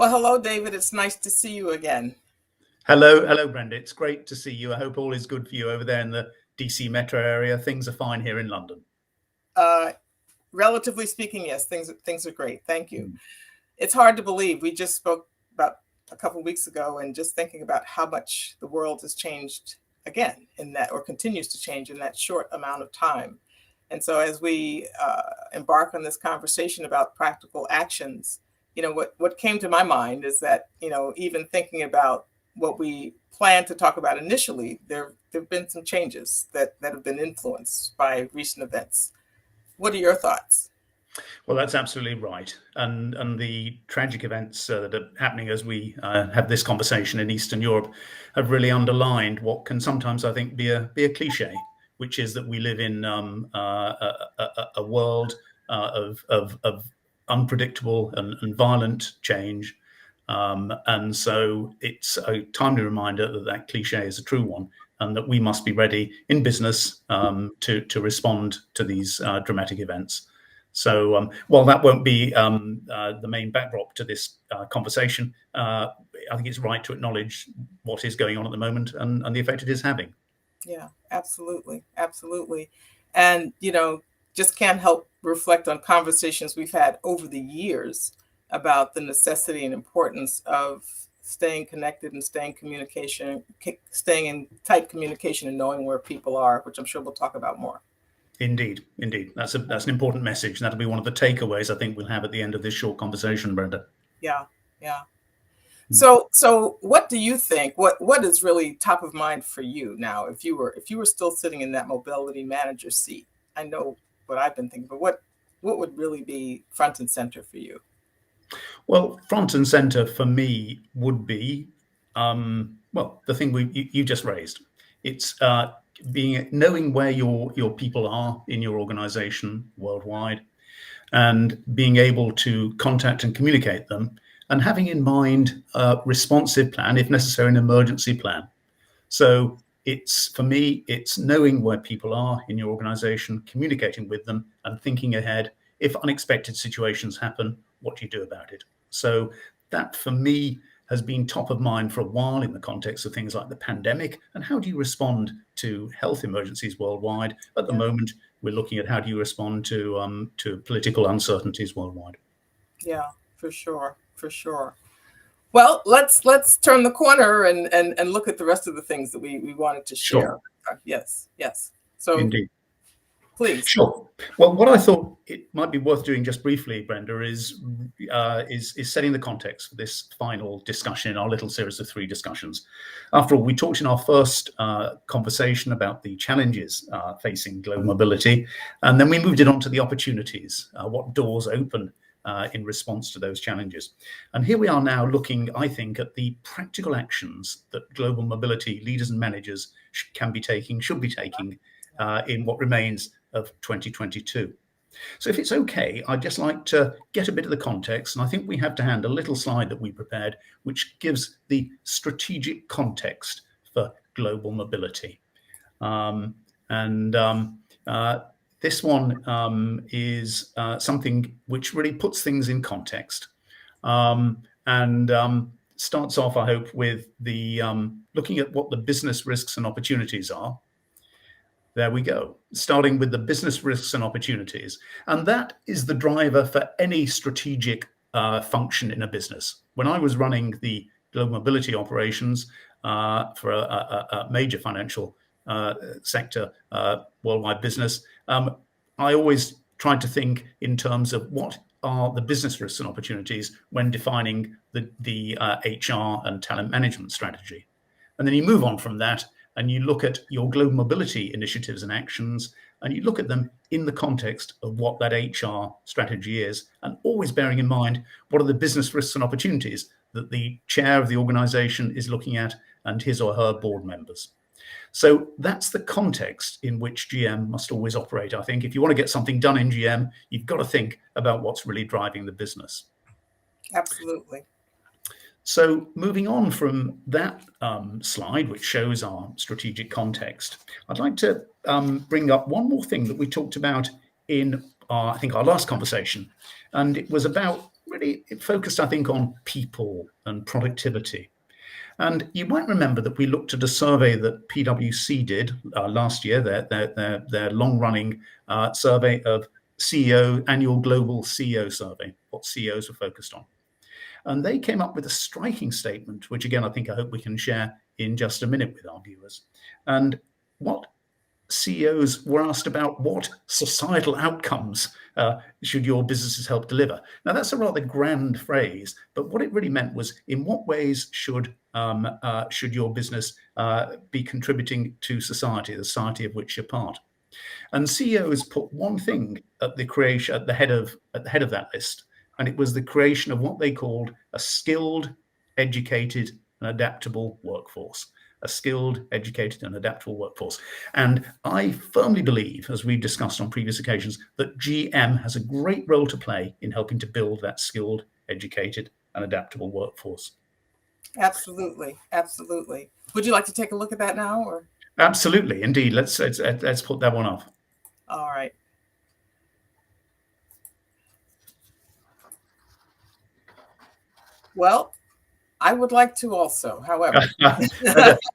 Well, hello, David. It's nice to see you again. Hello, Brenda. It's great to see you. I hope all is good for you over there in the DC metro area. Things are fine here in London. Relatively speaking, yes, things are great. Thank you. It's hard to believe. We just spoke about a couple of weeks ago, and just thinking about how much the world has changed again in that, or continues to change in that short amount of time. And so, as we embark on this conversation about practical actions, what came to my mind is that even thinking about what we planned to talk about initially, there've been some changes that have been influenced by recent events. What are your thoughts? Well, that's absolutely right. And the tragic events that are happening as we have this conversation in Eastern Europe have really underlined what can sometimes, I think, be a cliche, which is that we live in a world of unpredictable and violent change. And so it's a timely reminder that cliche is a true one, and that we must be ready in business to respond to these dramatic events. So while that won't be the main backdrop to this conversation, I think it's right to acknowledge what is going on at the moment and the effect it is having. Yeah, absolutely. Absolutely. And, just can't help reflect on conversations we've had over the years about the necessity and importance of staying connected and staying in tight communication and knowing where people are, which I'm sure we'll talk about more. Indeed. That's an important message. That'll be one of the takeaways I think we'll have at the end of this short conversation, Brenda. Yeah. So what do you think? What is really top of mind for you now? If you were still sitting in that mobility manager seat, I know what I've been thinking, but what would really be front and center for you? Well, front and center for me would be, the thing you just raised. It's knowing where your people are in your organization worldwide, and being able to contact and communicate them, and having in mind a responsive plan, if necessary, an emergency plan. So for me, it's knowing where people are in your organization, communicating with them, and thinking ahead. If unexpected situations happen, what do you do about it? So that, for me, has been top of mind for a while in the context of things like the pandemic, and how do you respond to health emergencies worldwide? At the moment, we're looking at how do you respond to political uncertainties worldwide. Yeah, for sure. Well, let's turn the corner and look at the rest of the things that we wanted to share. Sure. Yes. So indeed. Please. Sure. Well, what I thought it might be worth doing just briefly, Brenda, is setting the context for this final discussion in our little series of 3 discussions. After all, we talked in our first conversation about the challenges facing global mobility, and then we moved it on to the opportunities, what doors open in response to those challenges. And here we are now looking, I think, at the practical actions that global mobility leaders and managers should be taking in what remains of 2022. So if it's okay, I'd just like to get a bit of the context, and I think we have to hand a little slide that we prepared, which gives the strategic context for global mobility. This one is something which really puts things in context, and starts off, I hope, with the looking at what the business risks and opportunities are. There we go, starting with the business risks and opportunities. And that is the driver for any strategic function in a business. When I was running the global mobility operations for a major financial sector worldwide business, I always tried to think in terms of what are the business risks and opportunities when defining the HR and talent management strategy. And then you move on from that, and you look at your global mobility initiatives and actions, and you look at them in the context of what that HR strategy is, and always bearing in mind what are the business risks and opportunities that the chair of the organization is looking at, and his or her board members. So that's the context in which GM must always operate. I think if you want to get something done in GM, you've got to think about what's really driving the business. Absolutely. So moving on from that slide, which shows our strategic context, I'd like to bring up one more thing that we talked about in I think our last conversation. And it was about really it focused, I think, on people and productivity. And you might remember that we looked at a survey that PwC did last year, their long-running survey of CEO, annual global CEO survey, what CEOs were focused on. And they came up with a striking statement, which again, I hope we can share in just a minute with our viewers. And what CEOs were asked about, what societal outcomes should your businesses help deliver? Now, that's a rather grand phrase, but what it really meant was, in what ways should your business be contributing to society, the society of which you're part? And CEOs put one thing at the head of that list, and it was the creation of what they called a skilled, educated, and adaptable workforce. A skilled, educated, and adaptable workforce. And I firmly believe, as we've discussed on previous occasions, that GM has a great role to play in helping to build that skilled, educated, and adaptable workforce. Absolutely, absolutely. Would you like to take a look at that now, or? Absolutely, indeed. Let's put that one up. All right. Well, I would like to also, however.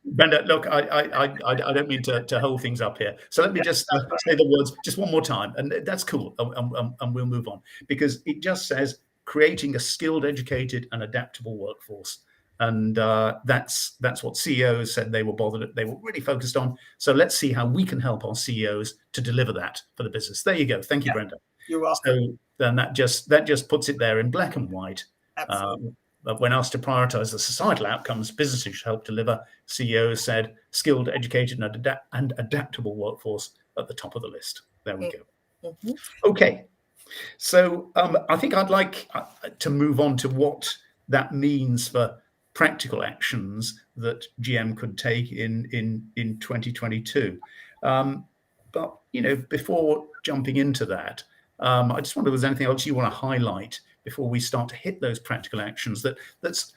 Brenda, look, I don't mean to hold things up here. So let me just say the words just one more time, and that's cool, and we'll move on, because it just says creating a skilled, educated, and adaptable workforce. And that's what CEOs said they were really focused on. So let's see how we can help our CEOs to deliver that for the business. There you go. Thank you, Brenda. You're welcome. So then that just puts it there in black and white. Absolutely. When asked to prioritize the societal outcomes businesses should help deliver, CEOs said skilled, educated, and adaptable workforce at the top of the list. There we go. Mm-hmm. Okay. So I think I'd like to move on to what that means for practical actions that GM could take in 2022. But, before jumping into that, I just wonder if there's anything else you want to highlight before we start to hit those practical actions. That's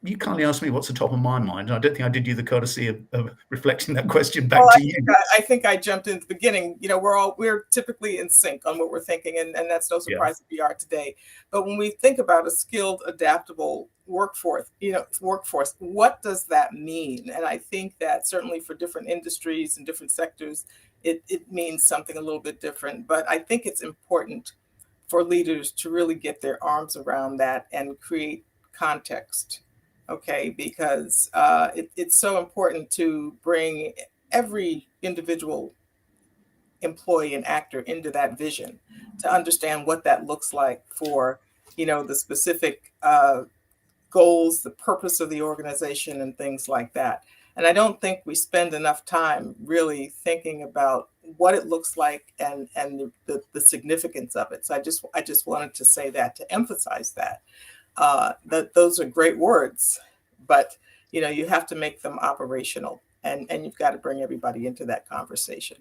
you kindly asked me what's the top of my mind, and I don't think I did you the courtesy of reflecting that question back to you. I think I jumped in at the beginning. We're typically in sync on what we're thinking, and that's no surprise that we are today. But when we think about a skilled, adaptable workforce, what does that mean? And I think that certainly for different industries and different sectors, it means something a little bit different. But I think it's important for leaders to really get their arms around that and create context, okay? Because it's so important to bring every individual employee and actor into that vision to understand what that looks like for, the specific goals, the purpose of the organization, and things like that. And I don't think we spend enough time really thinking about what it looks like and the significance of it. So I just wanted to say that, to emphasize that those are great words, but you have to make them operational, and you've got to bring everybody into that conversation.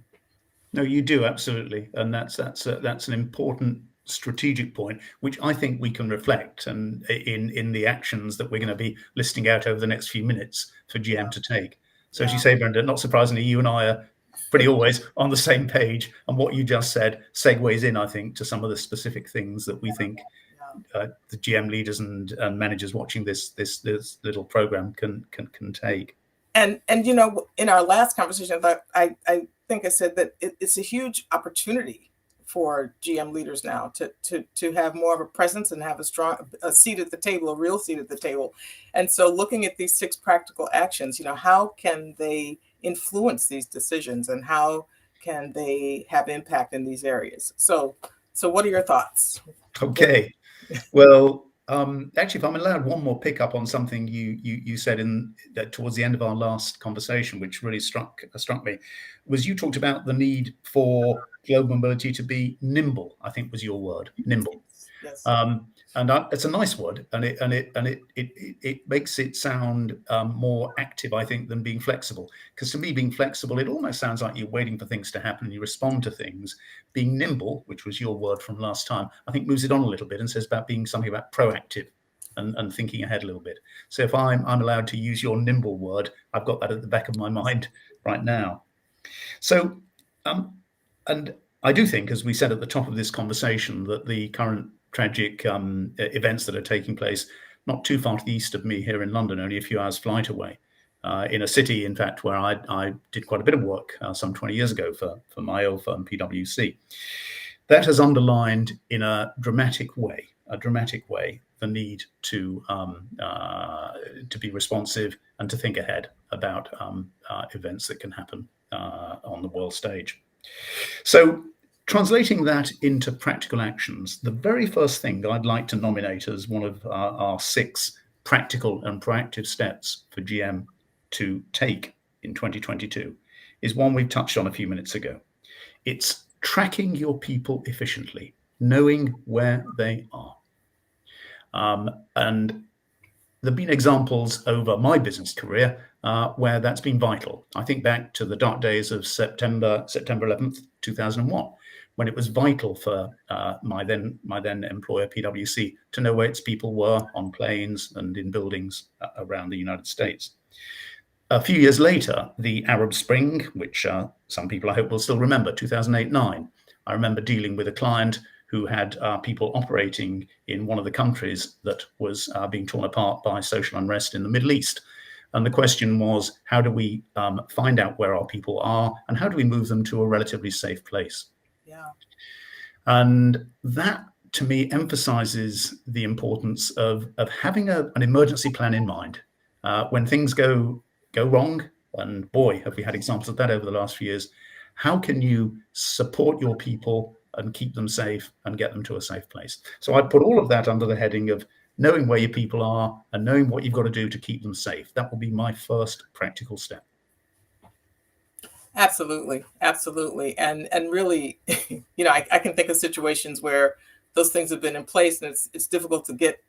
No, you do, absolutely, and that's an important strategic point, which I think we can reflect and in the actions that we're going to be listing out over the next few minutes for GM to take. So as you say, Brenda, not surprisingly, you and I are pretty always on the same page, and what you just said segues in, I think, to some of the specific things that we think the GM leaders and managers watching this little program can take. And in our last conversation, I think I said that it's a huge opportunity for GM leaders now to have more of a presence and have a seat at the table, a real seat at the table. And so looking at these 6 practical actions, how can they influence these decisions, and how can they have impact in these areas? So what are your thoughts? Okay. Well, actually, if I'm allowed one more pickup on something you said towards the end of our last conversation, which really struck me, was you talked about the need for global mobility to be nimble. I think was your word, nimble. Yes. And it's a nice word, and it makes it sound more active, I think, than being flexible. Because to me, being flexible, it almost sounds like you're waiting for things to happen and you respond to things. Being nimble, which was your word from last time, I think moves it on a little bit and says about being something about proactive and thinking ahead a little bit. So if I'm allowed to use your nimble word, I've got that at the back of my mind right now. So, and I do think, as we said at the top of this conversation, that the current tragic events that are taking place not too far to the east of me here in London, only a few hours flight away, in a city, in fact, where I did quite a bit of work some 20 years ago for my old firm, PwC. That has underlined in a dramatic way, the need to be responsive and to think ahead about events that can happen on the world stage. So, translating that into practical actions, the very first thing that I'd like to nominate as one of our 6 practical and proactive steps for GM to take in 2022 is one we've touched on a few minutes ago. It's tracking your people efficiently, knowing where they are. And there have been examples over my business career where that's been vital. I think back to the dark days of September 11th, 2001, when it was vital for my then employer, PwC, to know where its people were on planes and in buildings around the United States. A few years later, the Arab Spring, which some people I hope will still remember, 2008-9. I remember dealing with a client who had people operating in one of the countries that was being torn apart by social unrest in the Middle East. And the question was, how do we find out where our people are and how do we move them to a relatively safe place? Yeah. And that, to me, emphasizes the importance of having an emergency plan in mind. When things go wrong, and boy, have we had examples of that over the last few years, how can you support your people and keep them safe and get them to a safe place? So I'd put all of that under the heading of knowing where your people are and knowing what you've got to do to keep them safe. That will be my first practical step. Absolutely. And really, I can think of situations where those things have been in place and it's difficult to get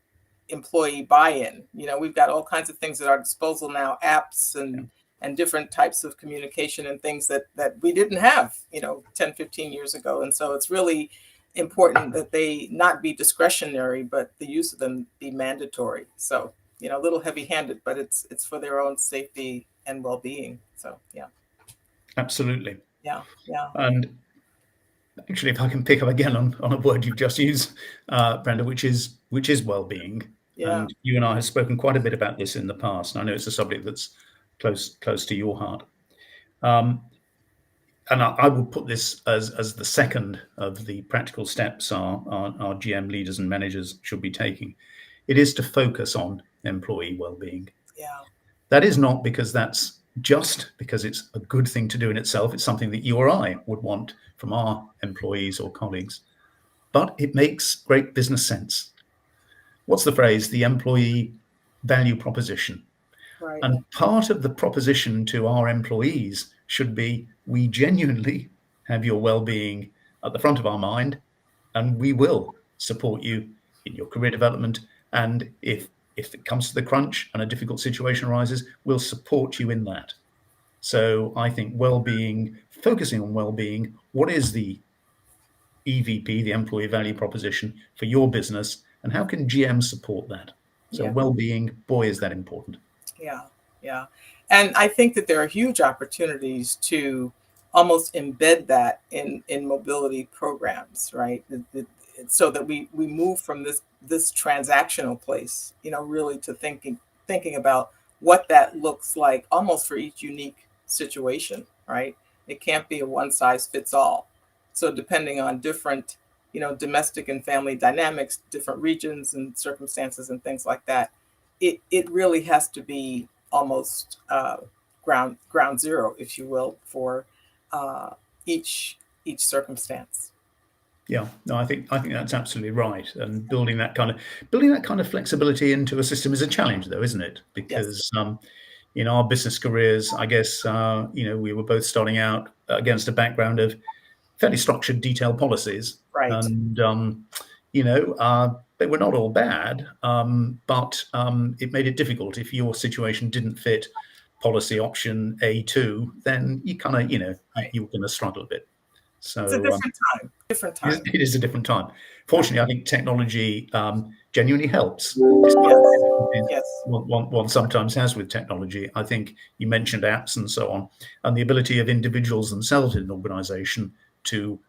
employee buy-in. We've got all kinds of things at our disposal now, apps and different types of communication and things that we didn't have, 10, 15 years ago. And so it's really important that they not be discretionary, but the use of them be mandatory. So, a little heavy-handed, but it's for their own safety and well-being. So, yeah. Absolutely. Yeah. And actually, if I can pick up again on a word you've just used, Brenda, which is well-being. Yeah. And you and I have spoken quite a bit about this in the past. And I know it's a subject that's close to your heart. And I would put this as the second of the practical steps our GM leaders and managers should be taking. It is to focus on employee well-being. Yeah. That is not because it's a good thing to do in itself. It's something that you or I would want from our employees or colleagues, but it makes great business sense. What's the phrase? The employee value proposition. Right. And part of the proposition to our employees should be, we genuinely have your well-being at the front of our mind, and we will support you in your career development. And if it comes to the crunch and a difficult situation arises, we'll support you in that. So I think well-being, focusing on well-being, what is the EVP, the employee value proposition for your business, and how can GM support that? So well-being, boy, is that important. Yeah. And I think that there are huge opportunities to almost embed that in mobility programs, right? So that we move from this transactional place, really to thinking about what that looks like almost for each unique situation, right? It can't be a one size fits all. So depending on different, domestic and family dynamics, different regions and circumstances and things like that, it really has to be almost ground zero, if you will, for each circumstance. Yeah, no, I think that's absolutely right. And building that kind of flexibility into a system is a challenge, though, isn't it? Because in our business careers, I guess we were both starting out against a background of fairly structured, detailed policies, right? And they were not all bad, but it made it difficult. If your situation didn't fit policy option A2, then you kind of you were going to struggle a bit. So it's a different time. It is a different time. Fortunately, I think technology genuinely helps. Yes. One sometimes has with technology. I think you mentioned apps and so on, and the ability of individuals themselves in an organization to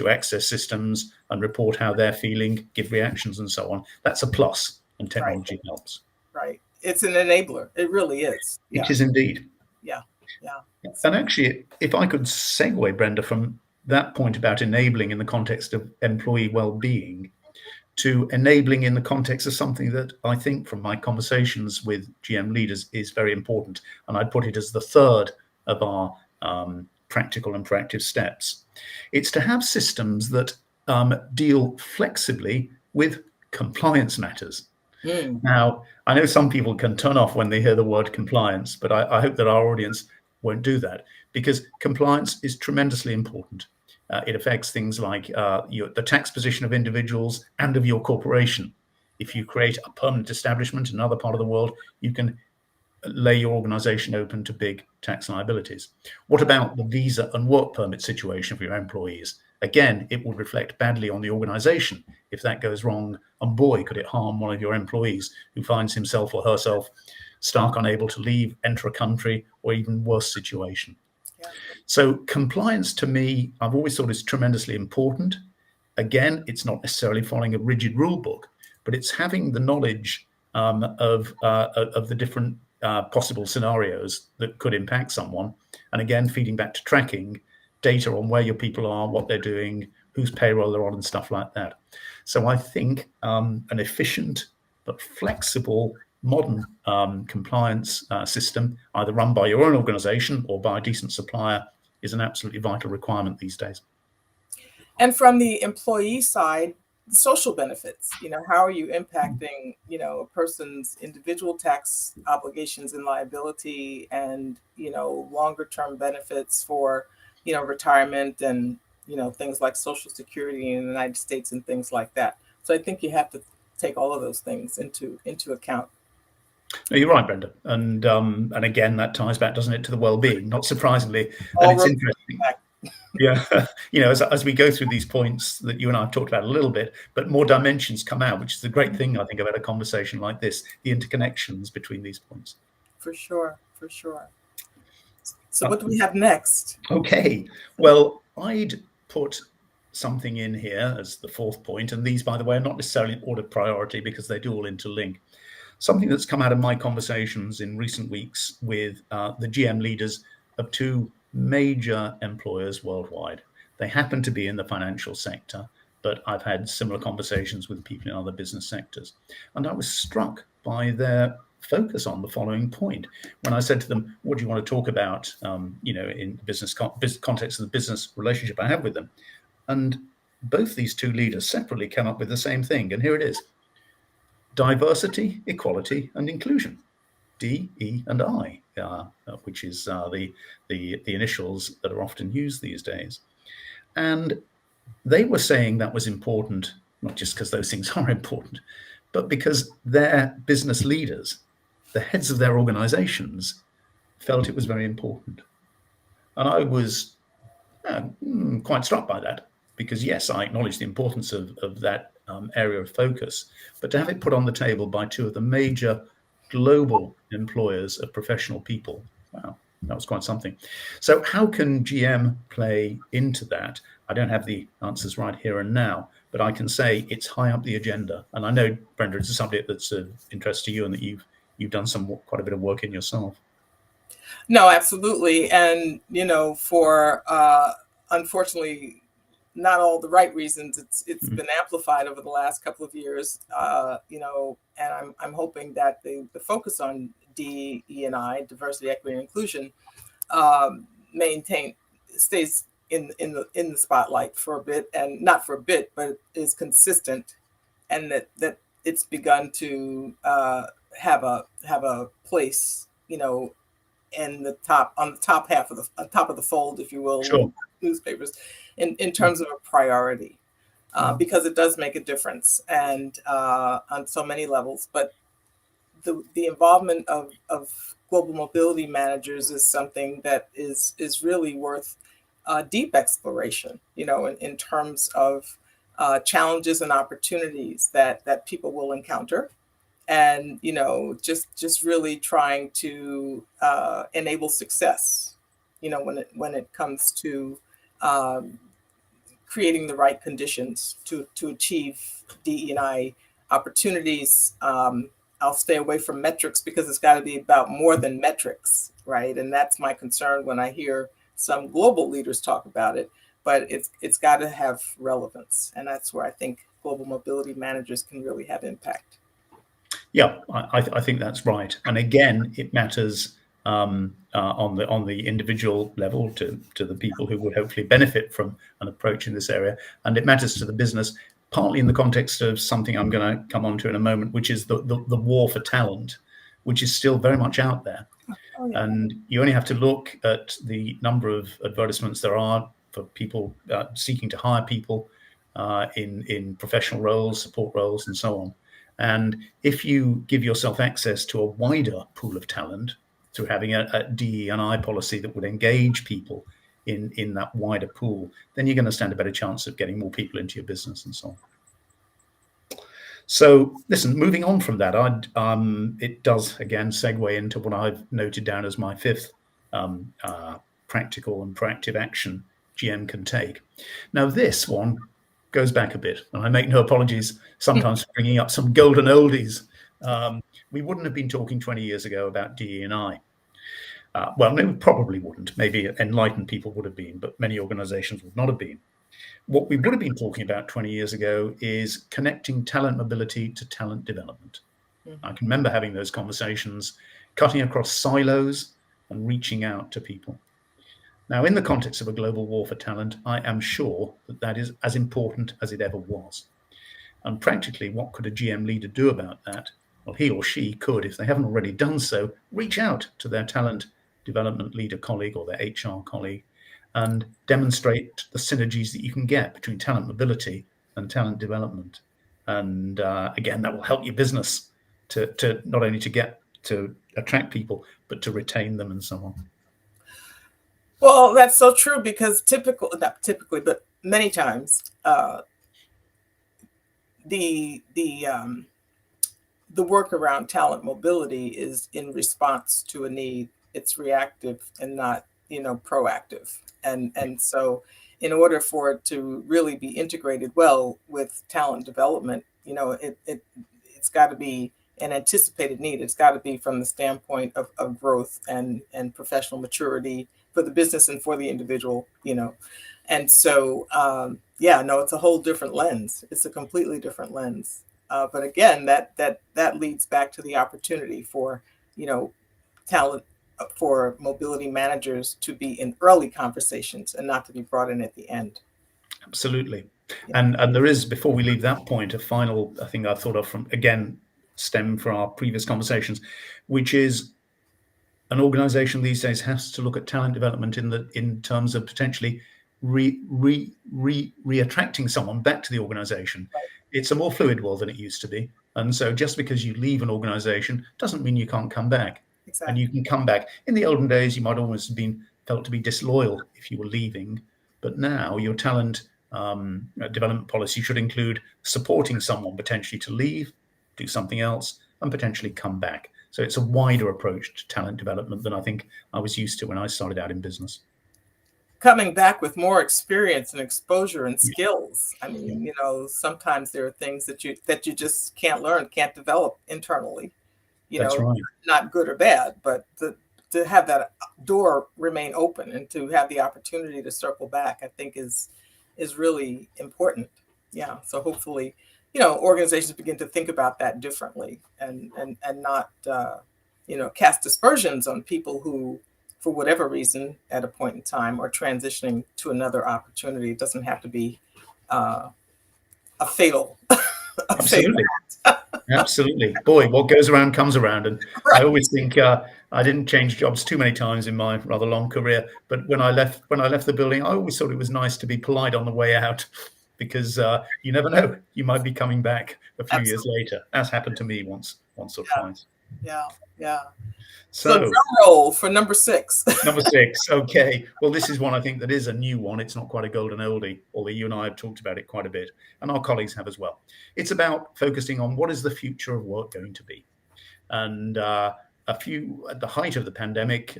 access systems and report how they're feeling, give reactions, and so on. That's a plus, and technology helps. Right. It's an enabler. It really is. Yeah. It is indeed. Yeah. Yeah. And actually, if I could segue, Brenda, from that point about enabling in the context of employee well-being to enabling in the context of something that I think from my conversations with GM leaders is very important. And I'd put it as the third of our practical and proactive steps. It's to have systems that deal flexibly with compliance matters. Now, I know some people can turn off when they hear the word compliance, but I hope that our audience won't do that, because compliance is tremendously important. It affects things like the tax position of individuals and of your corporation. If you create a permanent establishment in another part of the world, you can lay your organization open to big tax liabilities. What about the visa and work permit situation for your employees? Again, it would reflect badly on the organization if that goes wrong, and boy, could it harm one of your employees who finds himself or herself stark unable to leave, enter a country, or even worse situation. Yeah. So compliance, to me, I've always thought is tremendously important. Again, it's not necessarily following a rigid rule book, but it's having the knowledge of the different possible scenarios that could impact someone. And again, feeding back to tracking data on where your people are, what they're doing, whose payroll they're on, and stuff like that. So I think an efficient but flexible modern compliance system, either run by your own organization or by a decent supplier, is an absolutely vital requirement these days. And from the employee side, the social benefits, how are you impacting, a person's individual tax obligations and liability, and, longer term benefits for, retirement and, things like Social Security in the United States and things like that. So I think you have to take all of those things into account. No, you're right, Brenda. And again, that ties back, doesn't it, to the well-being, not surprisingly. And it's interesting. Yeah, as we go through these points that you and I have talked about a little bit, but more dimensions come out, which is the great thing, I think, about a conversation like this, the interconnections between these points. For sure. So what do we have next? Okay, well, I'd put something in here as the fourth point, and these, by the way, are not necessarily in order of priority because they do all interlink. Something that's come out of my conversations in recent weeks with the GM leaders of two major employers worldwide. They happen to be in the financial sector, but I've had similar conversations with people in other business sectors. And I was struck by their focus on the following point. When I said to them, what do you want to talk about, in the business context of the business relationship I have with them? And both these two leaders separately came up with the same thing. And here it is. Diversity, equality, and inclusion, D, E, and I, which is the initials that are often used these days. And they were saying that was important, not just because those things are important, but because their business leaders, the heads of their organizations, felt it was very important. And I was quite struck by that, because yes, I acknowledge the importance of that area of focus, but to have it put on the table by two of the major global employers of professional people, wow, that was quite something. So how can GM play into that? I don't have the answers right here and now, but I can say it's high up the agenda. And I know, Brenda, it's a subject that's of interest to you, and that you've done quite a bit of work in yourself. No, absolutely. And, for unfortunately, not all the right reasons, it's been amplified over the last couple of years, and I'm hoping that the focus on D, E, and I, diversity, equity, and inclusion, stays in the spotlight for a bit, and not for a bit, but is consistent, and that it's begun to have a place, in the top, on the top half of the fold, if you will, sure, newspapers, in terms of a priority, because it does make a difference, and on so many levels. But the involvement of global mobility managers is something that is really worth deep exploration, in terms of challenges and opportunities that people will encounter. And, just really trying to enable success, when it comes to um, creating the right conditions to achieve DE&I opportunities. I'll stay away from metrics because it's got to be about more than metrics, right? And that's my concern when I hear some global leaders talk about it. But it's got to have relevance, and that's where I think global mobility managers can really have impact. Yeah, I think that's right. And again, it matters on the individual level to the people who would hopefully benefit from an approach in this area, and it matters to the business, partly in the context of something I'm going to come on to in a moment, which is the war for talent, which is still very much out there. Oh, yeah. And you only have to look at the number of advertisements there are for people seeking to hire people in professional roles, support roles, and so on. And if you give yourself access to a wider pool of talent through having a DE&I policy that would engage people in that wider pool, then you're going to stand a better chance of getting more people into your business and so on. So listen, moving on from that, it does again segue into what I've noted down as my fifth practical and proactive action GM can take. Now this one goes back a bit, and I make no apologies sometimes for bringing up some golden oldies. We wouldn't have been talking 20 years ago about DE&I. Well, no, probably wouldn't. Maybe enlightened people would have been, but many organizations would not have been. What we would have been talking about 20 years ago is connecting talent mobility to talent development. Mm-hmm. I can remember having those conversations, cutting across silos and reaching out to people. Now, in the context of a global war for talent, I am sure that that is as important as it ever was. And practically, what could a GM leader do about that? Well, he or she could, if they haven't already done so, reach out to their talent development leader colleague or their HR colleague and demonstrate the synergies that you can get between talent mobility and talent development. And again, that will help your business to not only to attract people, but to retain them and so on. Well, that's so true because not typically, but many times, the work around talent mobility is in response to a need. It's reactive and not, proactive. And so in order for it to really be integrated well with talent development, it's got to be an anticipated need. It's got to be from the standpoint of growth and professional maturity for the business and for the individual, And so, it's a whole different lens. It's a completely different lens. But again, that leads back to the opportunity for, talent, for mobility managers to be in early conversations and not to be brought in at the end. Absolutely. Yeah. And there is, before we leave that point, a final thing I thought of from, again, stem from our previous conversations, which is an organization these days has to look at talent development in terms of potentially re-attracting someone back to the organization. Right. It's a more fluid world than it used to be. And so just because you leave an organization doesn't mean you can't come back. Exactly. And you can come back. In the olden days, you might almost have been felt to be disloyal if you were leaving. But now your talent development policy should include supporting someone potentially to leave, do something else, and potentially come back. So it's a wider approach to talent development than I think I was used to when I started out in business. Coming back with more experience and exposure and skills. I mean, sometimes there are things that you just can't learn, can't develop internally. That's right. Not good or bad, but to have that door remain open and to have the opportunity to circle back, I think is really important. Yeah. So hopefully, organizations begin to think about that differently and not, cast aspersions on people who, for whatever reason, at a point in time are transitioning to another opportunity. It doesn't have to be a fatal. Absolutely. Absolutely. Boy, what goes around comes around. And right. I always think I didn't change jobs too many times in my rather long career. But when I left the building, I always thought it was nice to be polite on the way out because you never know. You might be coming back a few years later. That's happened to me once or twice. Yeah. So drum roll for number 6. Number 6. Okay. Well, this is one I think that is a new one. It's not quite a golden oldie, although you and I have talked about it quite a bit, and our colleagues have as well. It's about focusing on what is the future of work going to be. And at the height of the pandemic,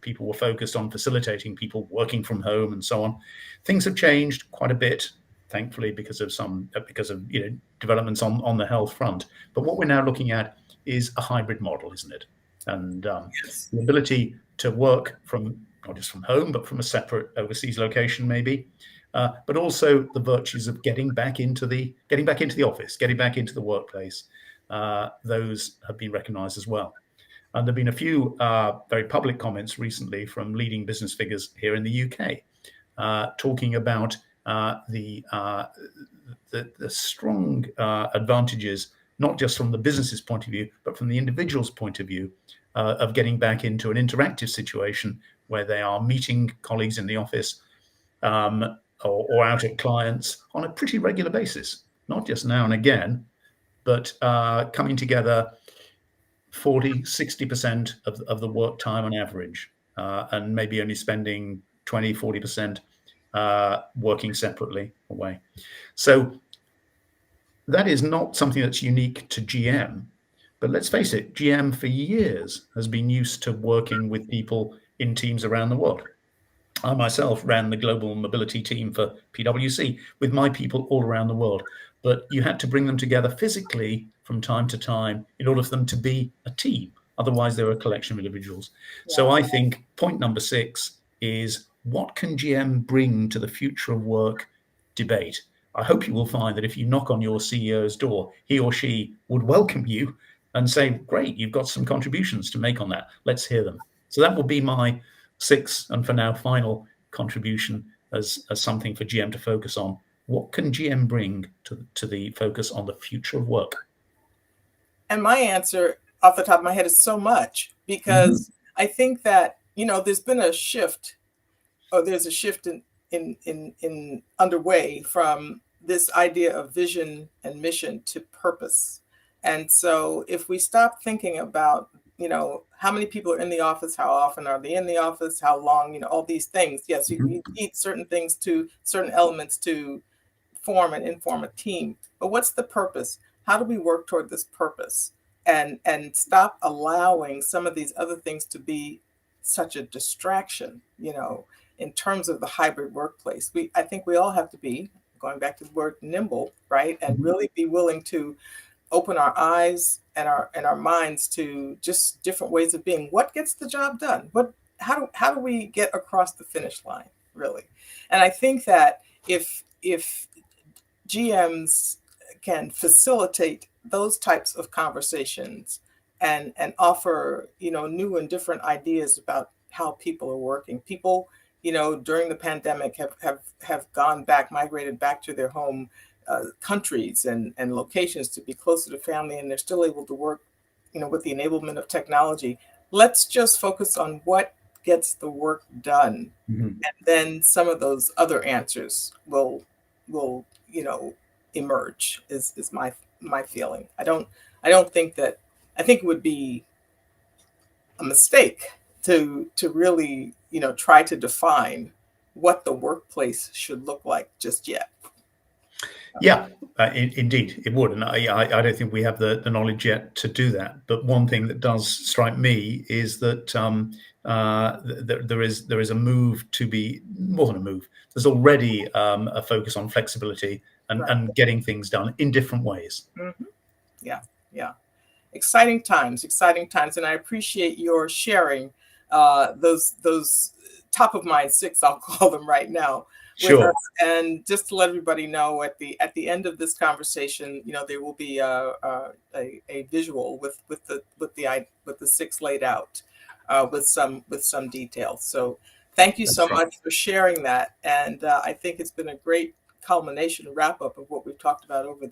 people were focused on facilitating people working from home and so on. Things have changed quite a bit, thankfully, because of developments on the health front. But what we're now looking at is a hybrid model, isn't it? And Yes. the ability to work from not just from home, but from a separate overseas location, maybe. But also the virtues of getting back into the office, getting back into the workplace. Those have been recognised as well. And there've been a few very public comments recently from leading business figures here in the UK, talking about the strong advantages, not just from the business's point of view, but from the individual's point of view, of getting back into an interactive situation where they are meeting colleagues in the office or out at clients on a pretty regular basis, not just now and again, but coming together 40-60% of the work time on average, and maybe only spending 20-40% working separately away. So that is not something that's unique to GM, but let's face it, GM for years has been used to working with people in teams around the world. I myself ran the global mobility team for PwC with my people all around the world, but you had to bring them together physically from time to time in order for them to be a team. Otherwise, they're a collection of individuals. Yeah. So I think point number 6 is, what can GM bring to the future of work debate? I hope you will find that if you knock on your CEO's door, he or she would welcome you and say, great, you've got some contributions to make on that. Let's hear them. So that will be my 6th and for now final contribution as something for GM to focus on. What can GM bring to the focus on the future of work? And my answer off the top of my head is so much, because I think that, there's been a shift, or there's a shift in underway from this idea of vision and mission to purpose. And so if we stop thinking about, how many people are in the office, how often are they in the office, how long, all these things. Yes, you need certain things, to certain elements to form and inform a team. But what's the purpose? How do we work toward this purpose? And stop allowing some of these other things to be such a distraction, in terms of the hybrid workplace. I think we all have to be, going back to the word nimble, right? And really be willing to open our eyes and our minds to just different ways of being. What gets the job done? How do we get across the finish line, really? And I think that if GMs can facilitate those types of conversations and offer, new and different ideas about how people are working. People, during the pandemic have gone back, migrated back to their home countries and locations to be closer to family, and they're still able to work, with the enablement of technology. Let's just focus on what gets the work done. And then some of those other answers will emerge, is my feeling. I think it would be a mistake to really, try to define what the workplace should look like just yet. Yeah, indeed, it would. And I don't think we have the knowledge yet to do that. But one thing that does strike me is that there is a move to be more than a move. There's already a focus on flexibility and getting things done in different ways. Yeah. Exciting times. And I appreciate your sharing those top of mind 6, I'll call them right now. Sure. And just to let everybody know, at the end of this conversation, there will be a visual with the 6 laid out with some details. So thank you so much for sharing that. And I think it's been a great culmination, wrap up of what we've talked about over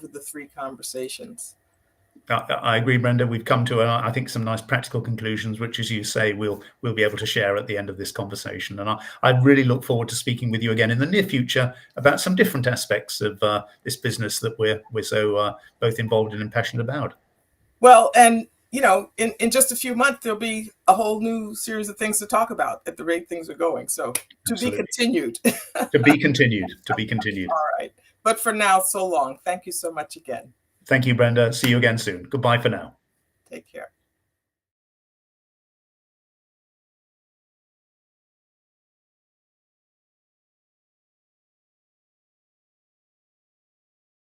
the 3 conversations. I agree, Brenda. We've come to, I think, some nice practical conclusions, which, as you say, we'll be able to share at the end of this conversation. And I really look forward to speaking with you again in the near future about some different aspects of this business that we're so both involved in and passionate about. Well, and in just a few months, there'll be a whole new series of things to talk about at the rate things are going. So Absolutely. Be continued. To be continued. All right. But for now, so long. Thank you so much again. Thank you, Brenda. See you again soon. Goodbye for now. Take care.